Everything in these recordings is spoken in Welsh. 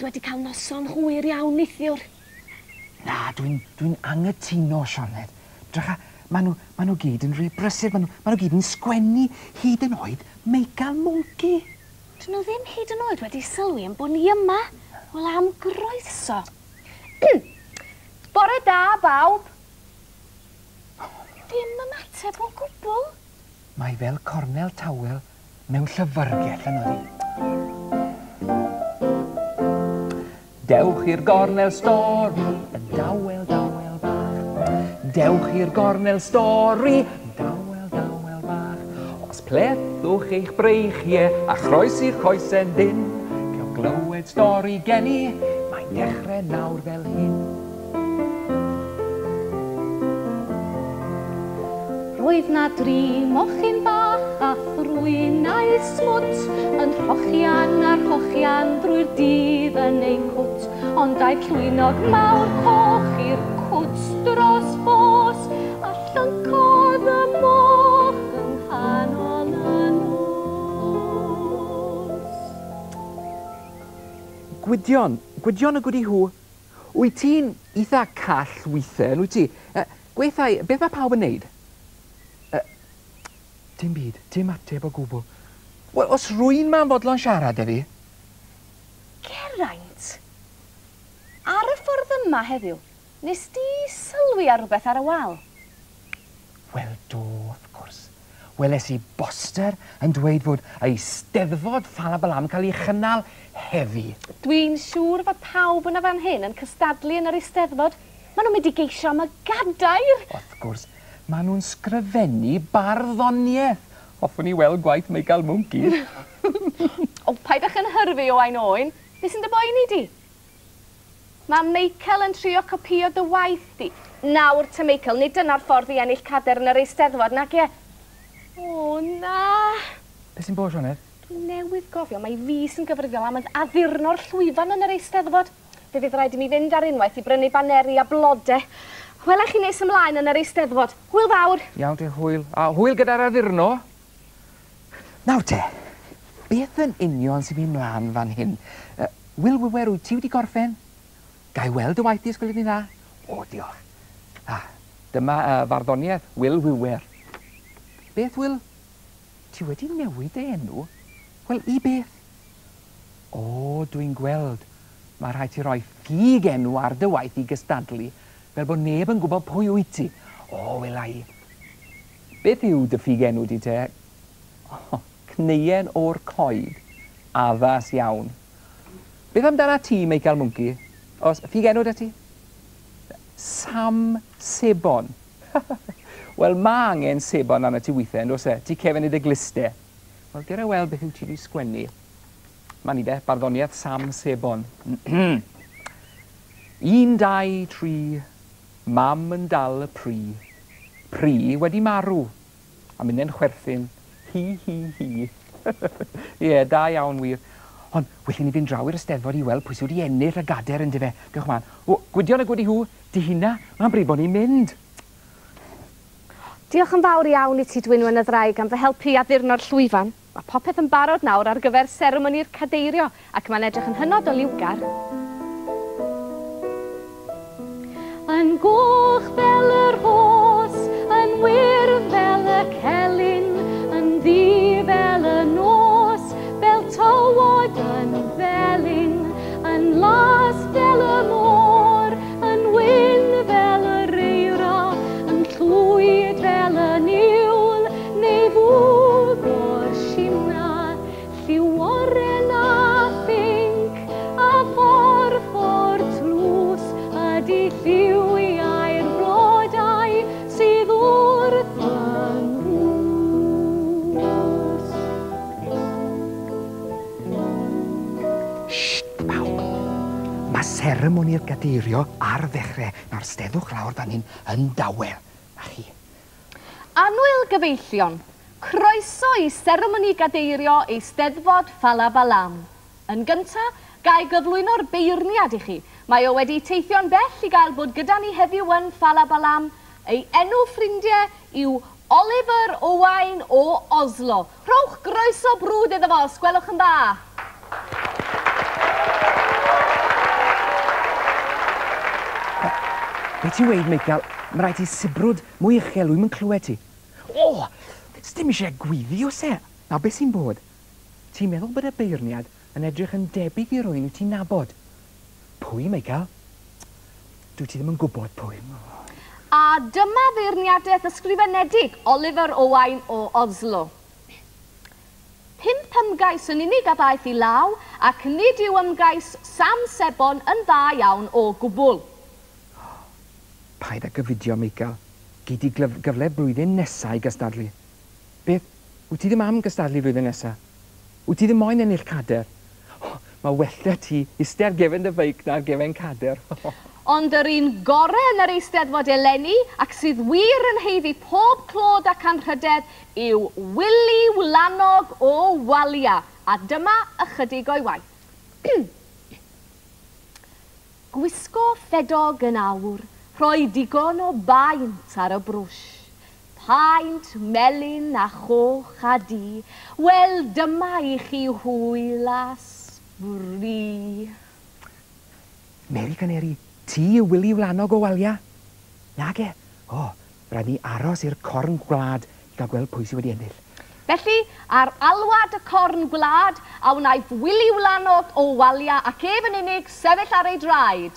Wedi cael noson hwyr iawn neithiwr. Na, dwi'n angytuno, Sioned. Drycha, maen nhw gyd yn rhy brysur, maen nhw gyd yn sgwennu hyd yn oed Meigal Mwnci. Dyn nhw ddim hyd yn oed wedi sylwi yn bod ni yma. Wel am groeso. Bore da, bawb. Ddim ymateb o gwbl. Mae fel cornel tawel mewn llyfyrgell yn oddi. Dewch i'r gornel stori, yn dawel, dawel bach. Dewch i'r gornel stori, yn dawel, dawel bach. Os pletwch eich breichiau a chroes i'r coesen dyn, gewch glywed stori geni, mae'n dechrau nawr fel hyn. Roedd na 3 mochyn bach a thrwyn a'i smwt yn rhochian a rhochian drwy'r dydd yn ei cwt, ond a'i llwynog mawr coch i'r cwt dros fos a llyncodd y moch yng nghanol y nos. Gwydion y gwdi hw. Wyt ti'n eitha call weithiau, wyt ti? Gweithai, beth mae pawb yn neud? Dim byd, dim ateb o gwbl. Wel, os rwy'n ma'n fodlon siarad â fi? Geraint, ar y ffordd yma heddiw, nes di sylwi ar rhywbeth ar y wal? Wel, do, wrth gwrs. Weles i boster yn dweud fod Eisteddfod Ffalabalam cael ei chynnal heddi. Dwi'n siŵr fod pawb yna fan hyn yn cystadlu yn yr Eisteddfod. Maen nhw'n mynd i geisio am y gadair. Wrth gwrs, maen nhw'n sgrifennu barddoniaeth. Hoffwn i weld gwaith Meigal Mwnci. O, paidach yn hyrfu o ein oen. Be sy'n dy boeni di? Mae Meical yn trio copio dy waith di. Nawr te Meical, nid dyna'r ffordd i ennill cader yn yr Eisteddfod, nac e? O, na. Be sy'n bod, Sioned? Dwi'n newydd gofio, mae fi sy'n gyfrifol am addurno'r llwyfan yn yr Eisteddfod. Fe fydd rhaid i mi fynd ar unwaith i brynu baneri a blodau. Welai chi nes ymlaen yn yr Eisteddfod. Hwyl fawr. Iawn te, hwyl. A hwyl gyda'r addurno. Nawr te, beth yn union sy'n mynd mlaen fan hyn? Wil Wywer, wyt ti wedi gorffen? Gai weld y waith di ysgolion ni dda? O, diolch. Dyma farddoniaeth Wil Wywer. Beth, Wil? Ti wedi newid ei enw? Wel, i beth? O, dwi'n gweld. Mae rhaid ti roi ffug enw ar dy waith i gystadlu, fel bod neb yn gwybod pwy wyt ti. O, welai. Beth yw dy ffug enw di te? O, cneien o'r coed. Addas iawn. Beth amdana ti, Meical Mwnci? Os ffug enw da ti? Sam Sebon. Wel, mae angen sebon arna ti weithiau, os e? Ti cefn i dy glistau. Wel, gyda weld beth yw ti wedi sgwennu. Mae ni de, barddoniaeth Sam Sebon. 1, 2, 3, mam yn dal y pri. Pri wedi marw. A mynd yn chwerthin. Hi. Ie, da iawn wir. Ond, wellyn ni fynd draw i'r Eisteddfod i weld pwy sydd wedi ennill y gader yn dyfe. Diolch man. O, Gwydion y gwedi hw, di hynna, mae'n bryd bod ni'n mynd. Diolch yn fawr iawn i ti Dwynwen y ddraig am fy helpu i addurno'r llwyfan. Mae popeth yn barod nawr ar gyfer seremoni'r cadeirio ac mae'n edrych yn hynod o liwgar. Yn goch fel yr hos, yn wyrdd fel y celyn, yn ddi fel y nos, fel tywod yn felyn, yn las fel y môr, yn wyn fel y reiro, yn llwyd fel y niwl, neu fwg o'r simna, lliw oren a ffink, a ffordd tlws, ydi lliw i a'r blodau sydd wrth yn nhw. seremoni'r gadeirio ar ddechrau na'r steddwch lawr fan hyn yn dawel. A chi. Anwyl gyfeillion, croeso i seremoni gadeirio Eisteddfod Ffalabalam. Yn gyntaf, gai gyflwyno'r beirniad i chi. Mae o wedi teithio'n bell i gael bod gyda ni heddiw yn Ffalabalam. Ei enw ffrindiau yw Oliver Owain o Oslo. Rhowch groeso brwd iddo fo, sgwelwch yn dda. Be ti'n weid, Michael? Mae rhaid i sibrwd mwy uchel, wy'n clywed ti. O, ddim eisiau gwyddi o se. Na, beth sy'n bod? Ti'n meddwl bod y beirniad yn edrych yn debyg i rwy'n wyt ti'n nabod? Pwy, Michael? Dwi ti ddim yn gwybod pwy. A dyma feirniadaeth ysgrifenedig Oliver Owain o Oslo. 5 ymgais yn unig a ddaeth i law, ac nid yw ymgais Sam Sebon yn dda iawn o gwbl. Paid â gyfudio, Michael. Gei di gyfle blwyddyn nesaf i gystadlu. Beth? Wyt ti ddim am gystadlu flwyddyn nesaf? Wyt ti ddim moyn ennill cader? Mae wella ti eistedd ar gefn dy feic na'r gefn cader. Ond yr un gorau yn yr Eisteddfod eleni ac sydd wir yn heiddi pob clod ac anrhydedd yw Willi Wlanog o Walia. A dyma ychydig o'i waith. Gwisgo ffedog yn awr, rhoi digon o baint ar y brwsh. Paent, melyn a choch a di, wel dyma i chi hwyl a sbri. Mary Caneri, ti yw Willi Wlanog o Walia? Nage? O, rhaid ni aros i'r corn gwlad i gael gweld pwy sydd wedi ennill. Felly, ar alwad y corn gwlad, a wnaeth Willi Wlanog o Walia ac ef yn unig sefyll ar ei draed.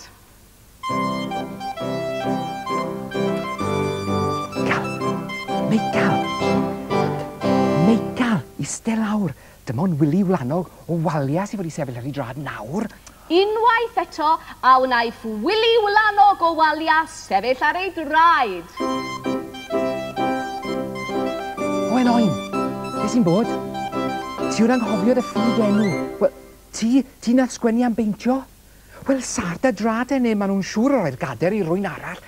Michael, eistedd lawr. Dim ond Willi Wlanog o Walia sydd wedi sefyll ar ei draed nawr. Unwaith eto, a wnaeth Willi Wlanog o Walia sefyll ar ei draed. Oen oen, beth sy'n bod? Ti wrth anghofio dy ffug enw. Wel, ti nath sgwennu am beintio? Wel, sarda drade neu maen nhw'n siŵr o roi'r gader i rwy'n arall.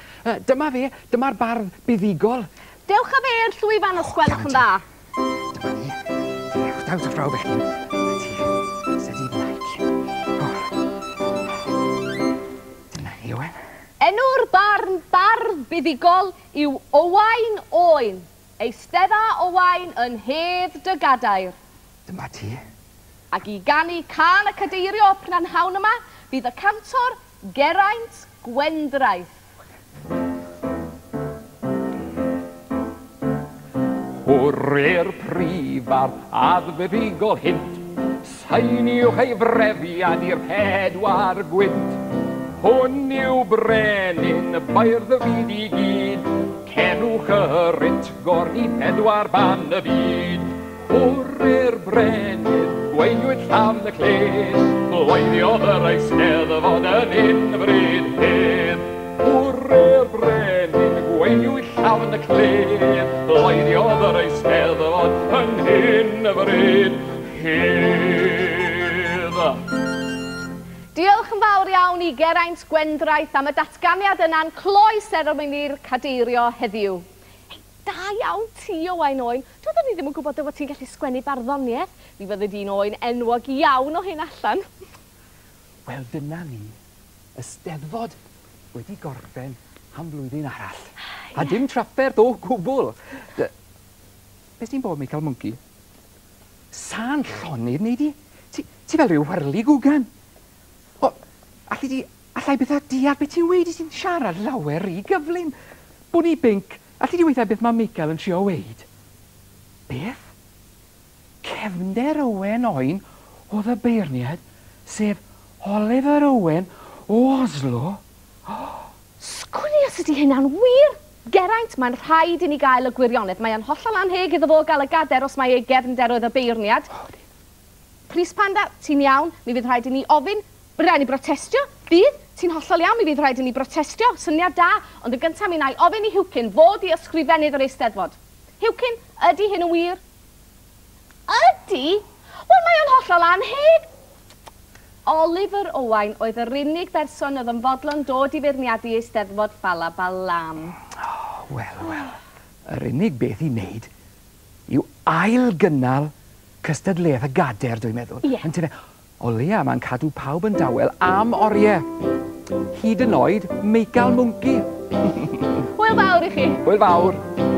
Dyma fe, dyma'r bar buddigol. Dewch â fe i'r llwyfan o sgwelwch yn dda. Dyma ni. Dewch â ffraw felly. Ti, sedi maic. Dyna hi, Owen. Enw'r bar buddigol yw Owain Oen. Eistedda Owain yn hedd dy gadair. Dyma ti. Ac i ganu can y cadeirio prynhawn yma, bydd y cantor Geraint Gwendraeth. Hwrre'r prifar addfeddugol hynt, sainiwch ei frefiad i'r 4 gwynt. Hwn yw brenin bairdd y fyd i gyd, cenwch y rynt gorni 4 ban y byd. Hwrre'r brenin gweinwyd llawn y cled, loediodd yr Eisteddfod yn unfryd hedd. Hwrre'r brenin gweinwyd llawn y cled, loediodd yr Eisteddfod yn unfryd hedd. Diolch yn fawr iawn i Geraint Gwendraeth am y datganiad yna'n cloi seremoni'r cadeirio heddiw. Da iawn ti, Owain Oen. Doeddwn ni ddim yn gwybod fod ti'n gallu sgwennu barddoniaeth. Mi fyddi di'n Oen enwog iawn o hyn allan. Wel, dyna ni. Eisteddfod wedi gorffen am flwyddyn arall. A dim trafferth o gwbl. Beth sy'n bod, Michael Monkey? Sa'n llonydd neu di? Ti fel rhyw warlu gwgan? O, allai beth a deall beth ti'n weid i sy'n siarad lawer i gyflym? Bwni binc, allai di weithio beth mae Michael yn trio weid? Beth? Cefnder Owen Oen oedd y beirniad, sef Oliver Owen o Oslo? Sgwni os ydy hynna'n wir? Geraint, mae'n rhaid i ni gael y gwirionedd. Mae'n hollol anheg iddo fo gael y gader os mae ei gefnder oedd y beirniad. Pris Panda, ti'n iawn, mi fydd rhaid i ni ofyn, bydd rhaid i ni brotestio. Bydd, ti'n hollol iawn, mi fydd rhaid i ni brotestio. Syniad da, ond y gyntaf mi na i ofyn i Hewcyn fod i ysgrifennydd yr Eisteddfod. Hewcyn, ydy hyn yn wir? Ydy? Wel, mae o'n hollol anheg. Oliver Owain oedd yr unig berson oedd yn fodlon dod i feirniadu Eisteddfod Ffalabalam. Wel, yr unig beth i wneud yw ail gynnal cystadleuaeth y gader, dwi'n meddwl. Ie. Yn tyne, o leia mae'n cadw pawb yn dawel am oriau. Hyd yn oed Meical Mwnci. Hwyl fawr i chi. Hwyl fawr.